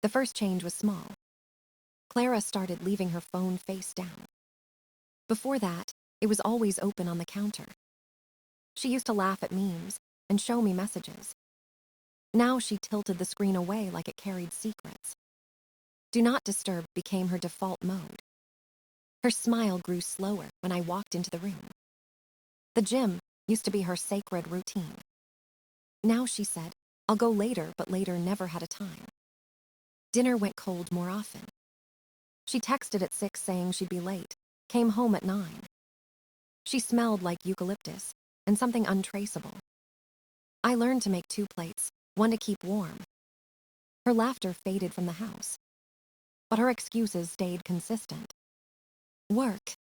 The first change was small. Clara started leaving her phone face down. Before that, it was always open on the counter. She used to laugh at memes and show me messages. Now she tilted the screen away like it carried secrets. Do not disturb became her default mode. Her smile grew slower when I walked into the room. The gym used to be her sacred routine. Now she said, I'll go later, but later never had a time. Dinner went cold more often. She texted at 6 saying she'd be late, came home at 9. She smelled like eucalyptus and something untraceable. I learned to make 2 plates, one to keep warm. Her laughter faded from the house, but her excuses stayed consistent. Work,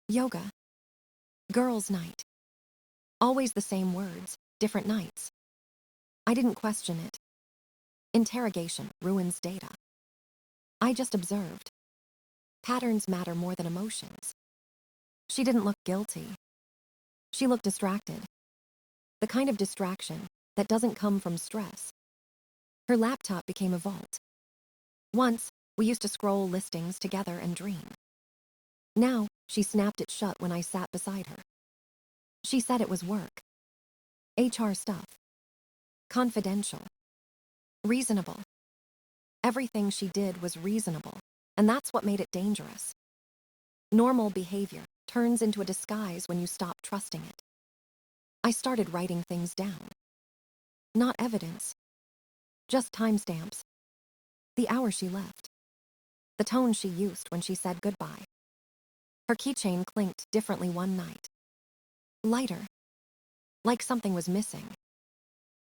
yoga, girls' night. Always the same words, different nights. I didn't question it. Interrogation ruins data. I just observed. Patterns matter more than emotions. She didn't look guilty. She looked distracted. The kind of distraction that doesn't come from stress. Her laptop became a vault. Once, we used to scroll listings together and dream. Now, she snapped it shut when I sat beside her. She said it was work. HR stuff. Confidential. Reasonable. Everything she did was reasonable, and that's what made it dangerous. Normal behavior turns into a disguise when you stop trusting it. I started writing things down. Not evidence. Just timestamps. The hour she left. The tone she used when she said goodbye. Her keychain clinked differently one night. Lighter. Like something was missing.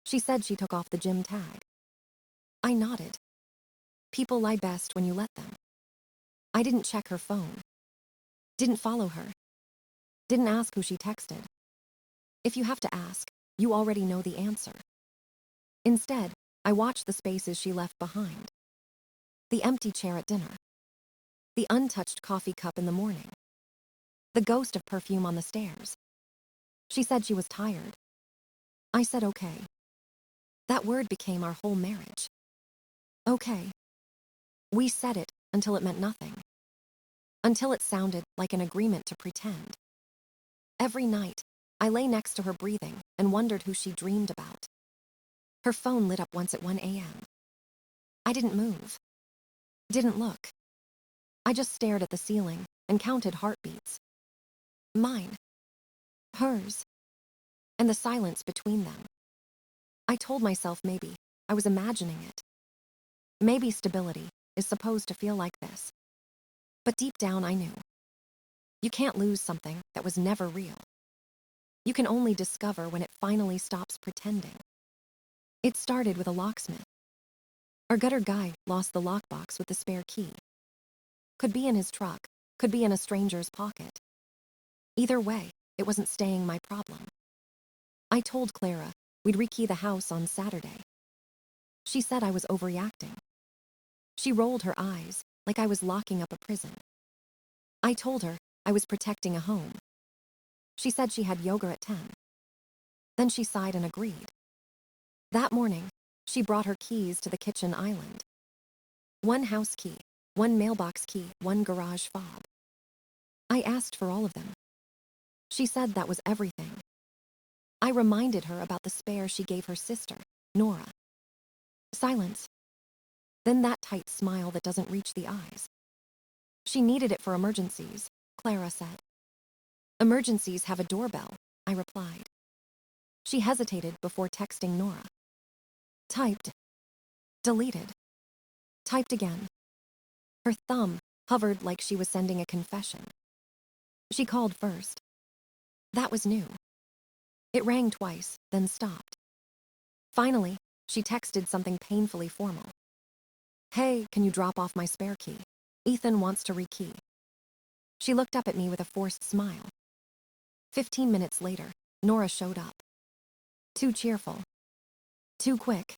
She said she took off the gym tag. I nodded. People lie best when you let them. I didn't check her phone. Didn't follow her. Didn't ask who she texted. If you have to ask, you already know the answer. Instead, I watched the spaces she left behind. The empty chair at dinner. The untouched coffee cup in the morning. The ghost of perfume on the stairs. She said she was tired. I said okay. That word became our whole marriage. Okay. We said it until it meant nothing. Until it sounded like an agreement to pretend. Every night, I lay next to her breathing and wondered who she dreamed about. Her phone lit up once at 1 a.m. I didn't move. Didn't look. I just stared at the ceiling and counted heartbeats. Mine. Hers. And the silence between them. I told myself maybe I was imagining it. Maybe stability is supposed to feel like this. But deep down I knew. You can't lose something that was never real. You can only discover when it finally stops pretending. It started with a locksmith. Our gutter guy lost the lockbox with the spare key. Could be in his truck, could be in a stranger's pocket. Either way, it wasn't staying my problem. I told Clara we'd rekey the house on Saturday. She said I was overreacting. She rolled her eyes like I was locking up a prison. I told her I was protecting a home. She said she had yoga at 10. Then she sighed and agreed. That morning, she brought her keys to the kitchen island. 1 house key, 1 mailbox key, 1 garage fob. I asked for all of them. She said that was everything. I reminded her about the spare she gave her sister, Nora. Silence. Then that tight smile that doesn't reach the eyes. She needed it for emergencies, Clara said. Emergencies have a doorbell, I replied. She hesitated before texting Nora. Typed. Deleted. Typed again. Her thumb hovered like she was sending a confession. She called first. That was new. It rang twice, then stopped. Finally, she texted something painfully formal. Hey, can you drop off my spare key? Ethan wants to rekey. She looked up at me with a forced smile. 15 minutes later, Nora showed up. Too cheerful. Too quick.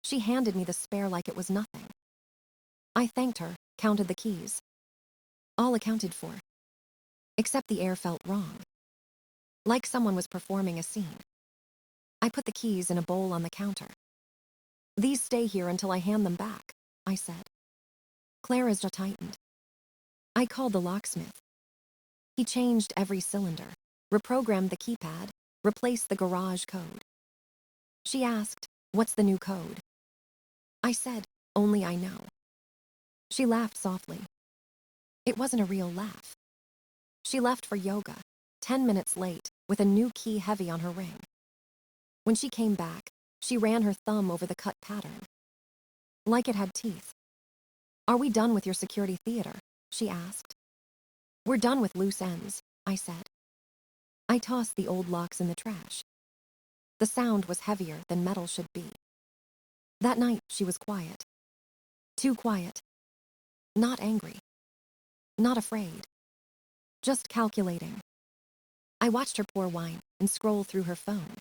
She handed me the spare like it was nothing. I thanked her, counted the keys. All accounted for. Except the air felt wrong. Like someone was performing a scene. I put the keys in a bowl on the counter. These stay here until I hand them back, I said. Clara's jaw tightened. I called the locksmith. He changed every cylinder, reprogrammed the keypad, replaced the garage code. She asked, "What's the new code?" I said, "Only I know." She laughed softly. It wasn't a real laugh. She left for yoga, 10 minutes late, with a new key heavy on her ring. When she came back, she ran her thumb over the cut pattern. Like it had teeth. "Are we done with your security theater?" she asked. "We're done with loose ends," I said. I tossed the old locks in the trash. The sound was heavier than metal should be. That night, she was quiet. Too quiet. Not angry. Not afraid. Just calculating. I watched her pour wine and scroll through her phone.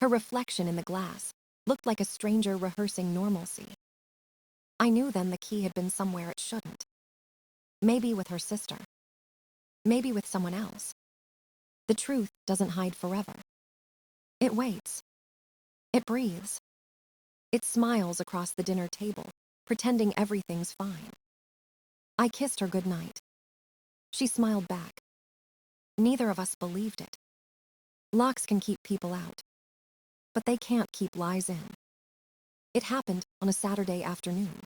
Her reflection in the glass looked like a stranger rehearsing normalcy. I knew then the key had been somewhere it shouldn't. Maybe with her sister. Maybe with someone else. The truth doesn't hide forever. It waits. It breathes. It smiles across the dinner table, pretending everything's fine. I kissed her goodnight. She smiled back. Neither of us believed it. Locks can keep people out, but they can't keep lies in. It happened on a Saturday afternoon.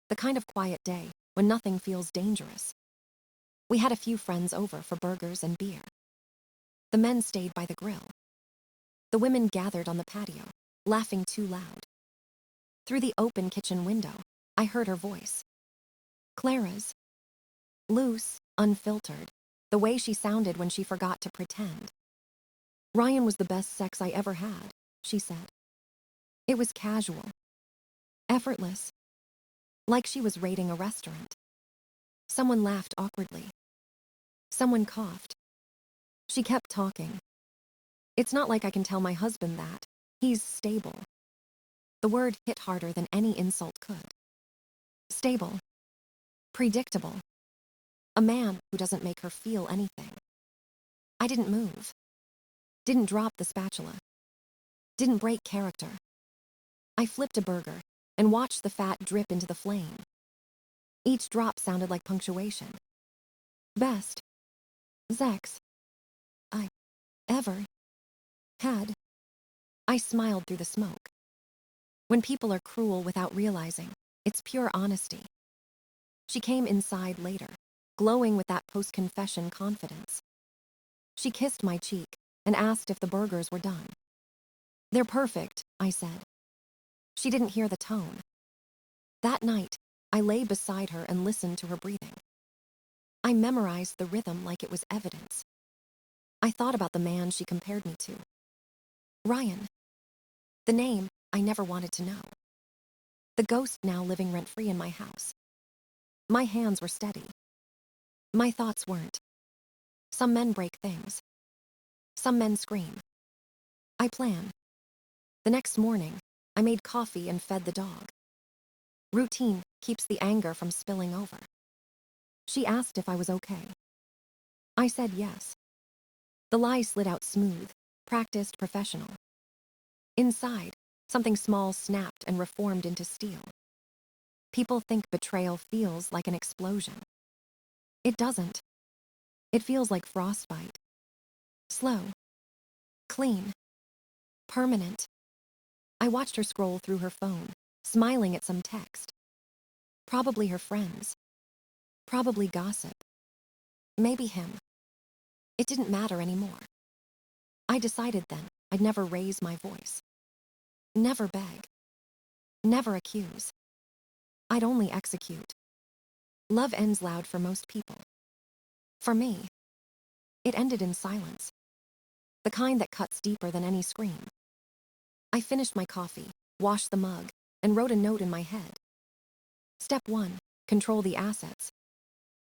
The kind of quiet day when nothing feels dangerous. We had a few friends over for burgers and beer. The men stayed by the grill. The women gathered on the patio, laughing too loud. Through the open kitchen window, I heard her voice. Clara's. Loose, unfiltered, the way she sounded when she forgot to pretend. "Ryan was the best sex I ever had," she said. It was casual. Effortless. Like she was raiding a restaurant. Someone laughed awkwardly. Someone coughed. She kept talking. "It's not like I can tell my husband that. He's stable." The word hit harder than any insult could. Stable. Predictable. A man who doesn't make her feel anything. I didn't move. Didn't drop the spatula. Didn't break character. I flipped a burger and watched the fat drip into the flame. Each drop sounded like punctuation. Best sex I ever had. I smiled through the smoke. When people are cruel without realizing, it's pure honesty. She came inside later, glowing with that post-confession confidence. She kissed my cheek and asked if the burgers were done. "They're perfect," I said. She didn't hear the tone. That night, I lay beside her and listened to her breathing. I memorized the rhythm like it was evidence. I thought about the man she compared me to. Ryan. The name I never wanted to know. The ghost now living rent-free in my house. My hands were steady. My thoughts weren't. Some men break things. Some men scream. I plan. The next morning, I made coffee and fed the dog. Routine keeps the anger from spilling over. She asked if I was okay. I said yes. The lie slid out smooth, practiced, professional. Inside, something small snapped and reformed into steel. People think betrayal feels like an explosion. It doesn't. It feels like frostbite. Slow. Clean. Permanent. I watched her scroll through her phone, smiling at some text. Probably her friends. Probably gossip. Maybe him. It didn't matter anymore. I decided then I'd never raise my voice. Never beg. Never accuse. I'd only execute. Love ends loud for most people. For me, it ended in silence. The kind that cuts deeper than any scream. I finished my coffee, washed the mug, and wrote a note in my head. Step 1, control the assets.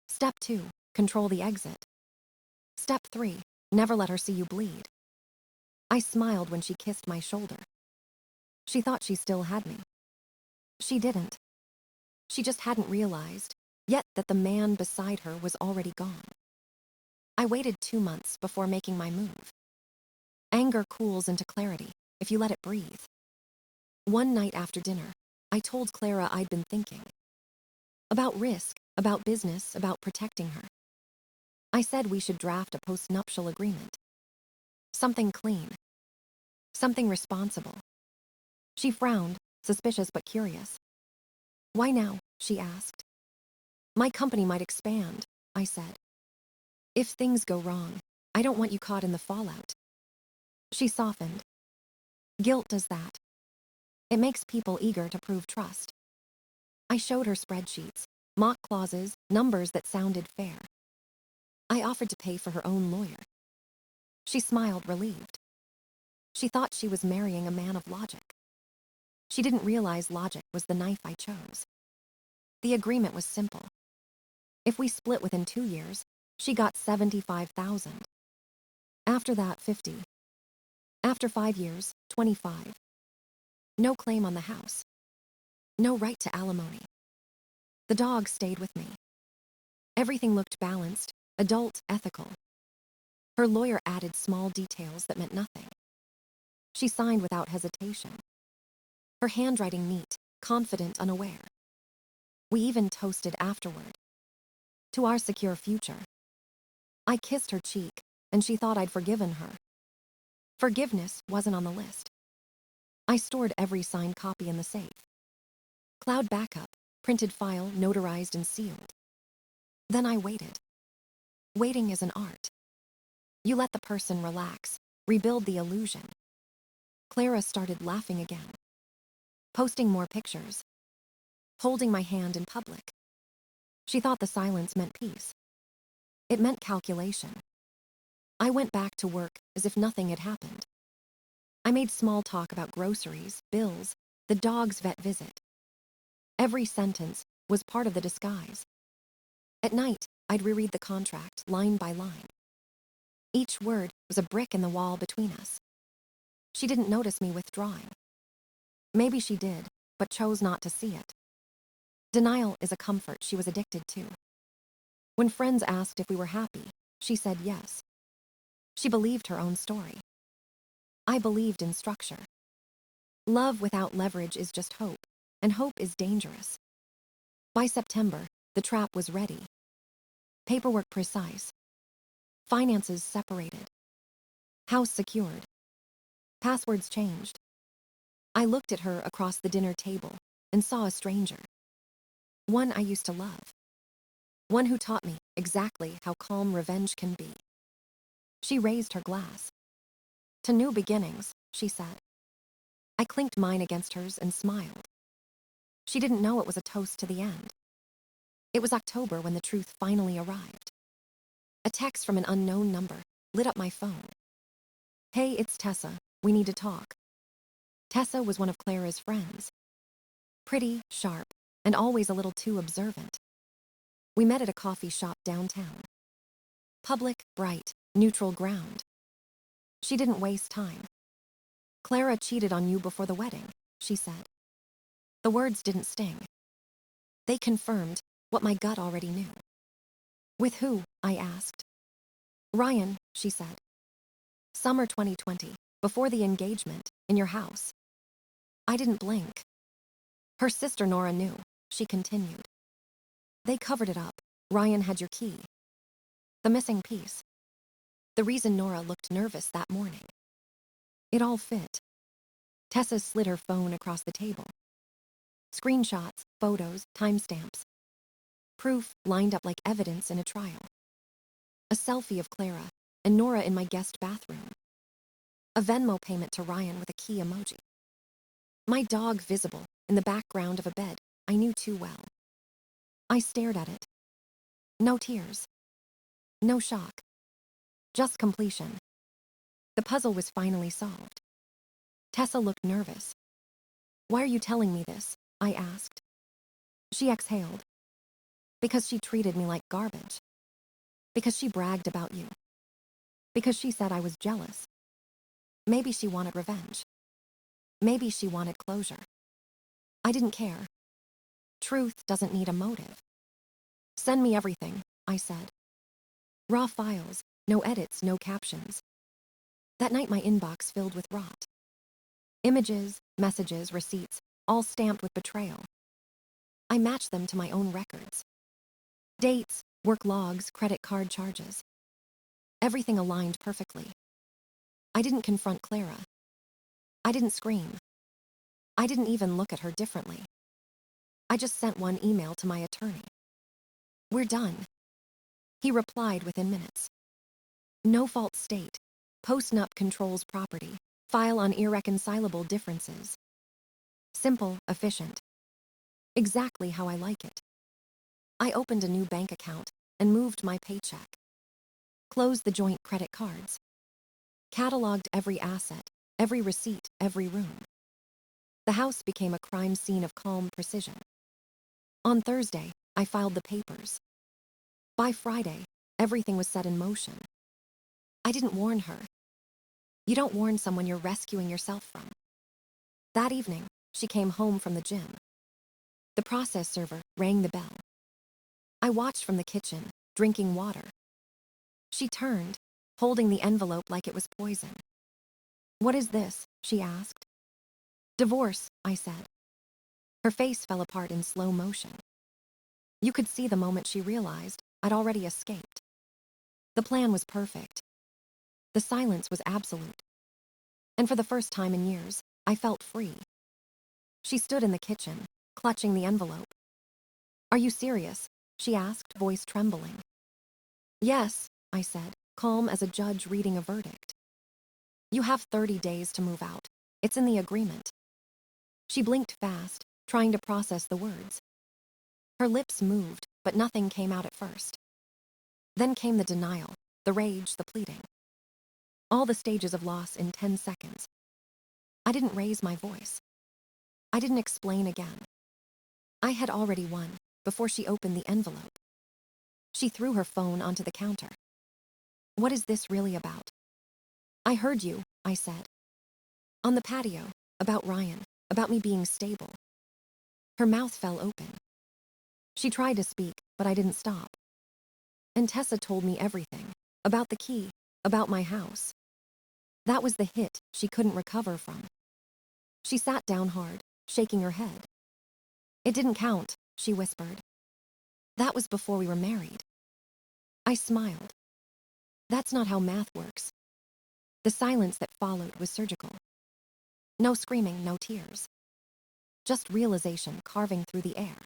Step 2, control the exit. Step 3, never let her see you bleed. I smiled when she kissed my shoulder. She thought she still had me. She didn't. She just hadn't realized yet that the man beside her was already gone. I waited 2 months before making my move. Anger cools into clarity if you let it breathe. One night after dinner, I told Clara I'd been thinking. About risk, about business, about protecting her. I said we should draft a postnuptial agreement. Something clean. Something responsible. She frowned, suspicious but curious. Why now? She asked. My company might expand, I said. If things go wrong, I don't want you caught in the fallout. She softened. Guilt does that. It makes people eager to prove trust. I showed her spreadsheets, mock clauses, numbers that sounded fair. I offered to pay for her own lawyer. She smiled, relieved. She thought she was marrying a man of logic. She didn't realize logic was the knife I chose. The agreement was simple. If we split within 2 years, she got $75,000. After that, 50. After 5 years, 25. No claim on the house. No right to alimony. The dog stayed with me. Everything looked balanced, adult, ethical. Her lawyer added small details that meant nothing. She signed without hesitation. Her handwriting neat, confident, unaware. We even toasted afterward. To our secure future. I kissed her cheek, and she thought I'd forgiven her. Forgiveness wasn't on the list. I stored every signed copy in the safe. Cloud backup, printed file, notarized and sealed. Then I waited. Waiting is an art. You let the person relax, rebuild the illusion. Clara started laughing again. Posting more pictures. Holding my hand in public. She thought the silence meant peace. It meant calculation. I went back to work as if nothing had happened. I made small talk about groceries, bills, the dog's vet visit. Every sentence was part of the disguise. At night, I'd reread the contract, line by line. Each word was a brick in the wall between us. She didn't notice me withdrawing. Maybe she did, but chose not to see it. Denial is a comfort she was addicted to. When friends asked if we were happy, she said yes. She believed her own story. I believed in structure. Love without leverage is just hope, and hope is dangerous. By September, the trap was ready. Paperwork precise. Finances separated. House secured. Passwords changed. I looked at her across the dinner table and saw a stranger. One I used to love. One who taught me exactly how calm revenge can be. She raised her glass. To new beginnings, she said. I clinked mine against hers and smiled. She didn't know it was a toast to the end. It was October when the truth finally arrived. A text from an unknown number lit up my phone. Hey, it's Tessa. We need to talk. Tessa was one of Clara's friends. Pretty, sharp, and always a little too observant. We met at a coffee shop downtown. Public, bright, neutral ground. She didn't waste time. Clara cheated on you before the wedding, she said. The words didn't sting. They confirmed what my gut already knew. With who? I asked. Ryan, she said. Summer 2020, before the engagement, in your house. I didn't blink. Her sister Nora knew, she continued. They covered it up. Ryan had your key. The missing piece. The reason Nora looked nervous that morning. It all fit. Tessa slid her phone across the table. Screenshots, photos, timestamps. Proof lined up like evidence in a trial. A selfie of Clara and Nora in my guest bathroom. A Venmo payment to Ryan with a key emoji. My dog visible in the background of a bed I knew too well. I stared at it. No tears. No shock. Just completion. The puzzle was finally solved. Tessa looked nervous. Why are you telling me this? I asked. She exhaled. Because she treated me like garbage. Because she bragged about you. Because she said I was jealous. Maybe she wanted revenge. Maybe she wanted closure. I didn't care. Truth doesn't need a motive. Send me everything, I said. Raw files, no edits, no captions. That night my inbox filled with rot. Images, messages, receipts, all stamped with betrayal. I matched them to my own records. Dates, work logs, credit card charges. Everything aligned perfectly. I didn't confront Clara. I didn't scream. I didn't even look at her differently. I just sent one email to my attorney. "We're done." He replied within minutes. "No fault state. Postnup controls property. File on irreconcilable differences." Simple, efficient. Exactly how I like it. I opened a new bank account and moved my paycheck. Closed the joint credit cards. Cataloged every asset, every receipt, every room. The house became a crime scene of calm precision. On Thursday, I filed the papers. By Friday, everything was set in motion. I didn't warn her. You don't warn someone you're rescuing yourself from. That evening, she came home from the gym. The process server rang the bell. I watched from the kitchen, drinking water. She turned, holding the envelope like it was poison. "What is this?" she asked. "Divorce," I said. Her face fell apart in slow motion. You could see the moment she realized I'd already escaped. The plan was perfect. The silence was absolute. And for the first time in years, I felt free. She stood in the kitchen, clutching the envelope. "Are you serious?" she asked, voice trembling. "Yes," I said, calm as a judge reading a verdict. "You have 30 days to move out. It's in the agreement." She blinked fast, trying to process the words. Her lips moved, but nothing came out at first. Then came the denial, the rage, the pleading. All the stages of loss in 10 seconds. I didn't raise my voice. I didn't explain again. I had already won, before she opened the envelope. She threw her phone onto the counter. "What is this really about?" "I heard you," I said. "On the patio, about Ryan, about me being stable." Her mouth fell open. She tried to speak, but I didn't stop. "And Tessa told me everything, about the key, about my house." That was the hit she couldn't recover from. She sat down hard, shaking her head. "It didn't count," she whispered. "That was before we were married." I smiled. That's not how math works. The silence that followed was surgical. No screaming, no tears. Just realization carving through the air.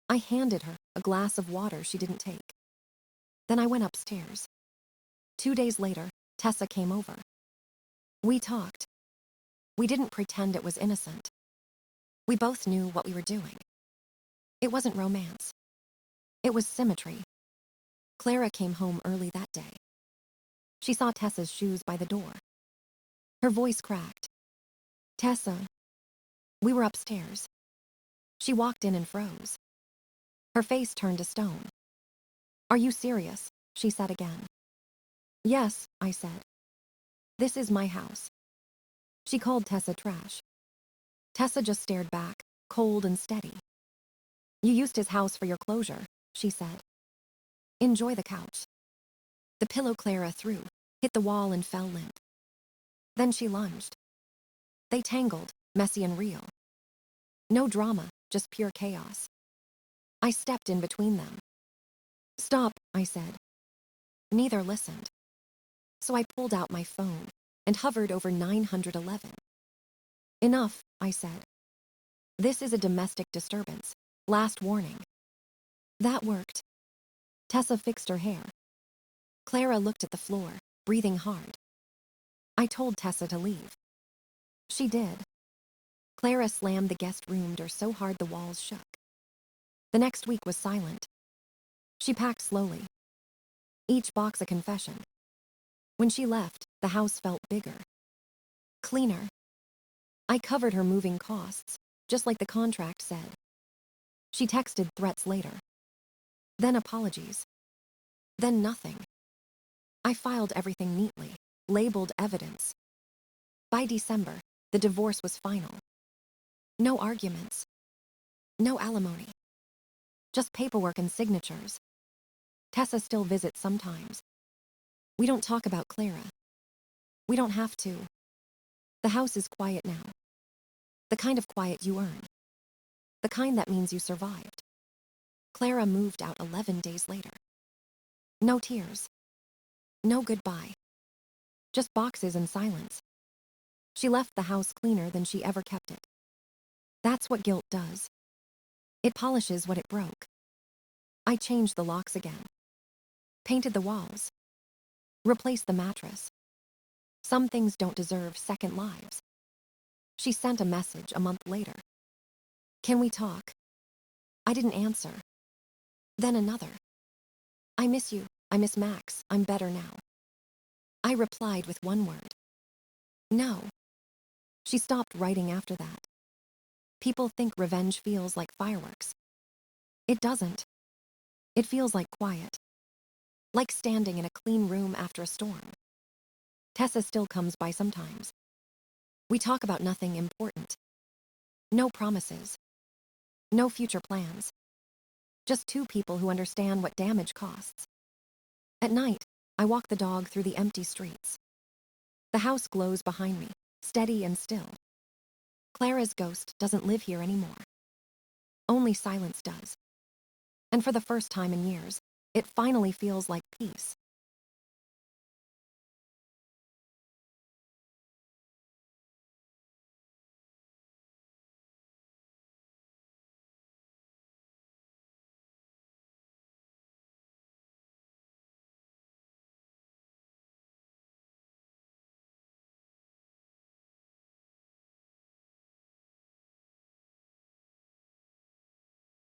I handed her a glass of water she didn't take. Then I went upstairs. 2 days later, Tessa came over. We talked. We didn't pretend it was innocent. We both knew what we were doing. It wasn't romance. It was symmetry. Clara came home early that day. She saw Tessa's shoes by the door. Her voice cracked. "Tessa." We were upstairs. She walked in and froze. Her face turned to stone. "Are you serious?" she said again. "Yes," I said. "This is my house." She called Tessa trash. Tessa just stared back, cold and steady. "You used his house for your closure," she said. "Enjoy the couch." The pillow Clara threw hit the wall and fell limp. Then she lunged. They tangled, messy and real. No drama, just pure chaos. I stepped in between them. "Stop," I said. Neither listened. So I pulled out my phone and hovered over 911. "Enough," I said. "This is a domestic disturbance. Last warning." That worked. Tessa fixed her hair. Clara looked at the floor, breathing hard. I told Tessa to leave. She did. Clara slammed the guest room door so hard the walls shook. The next week was silent. She packed slowly. Each box a confession. When she left, the house felt bigger. Cleaner. I covered her moving costs, just like the contract said. She texted threats later. Then apologies. Then nothing. I filed everything neatly, labeled evidence. By December, the divorce was final. No arguments. No alimony. Just paperwork and signatures. Tessa still visits sometimes. We don't talk about Clara. We don't have to. The house is quiet now. The kind of quiet you earn. The kind that means you survived. Clara moved out 11 days later. No tears. No goodbye. Just boxes and silence. She left the house cleaner than she ever kept it. That's what guilt does. It polishes what it broke. I changed the locks again. Painted the walls. Replaced the mattress. Some things don't deserve second lives. She sent a message a month later. Can we talk? I didn't answer. Then another. I miss you. I miss Max. I'm better now. I replied with one word. No. She stopped writing after that. People think revenge feels like fireworks. It doesn't. It feels like quiet. Like standing in a clean room after a storm. Tessa still comes by sometimes. We talk about nothing important. No promises. No future plans. Just two people who understand what damage costs. At night, I walk the dog through the empty streets. The house glows behind me, steady and still. Clara's ghost doesn't live here anymore. Only silence does. And for the first time in years, it finally feels like peace.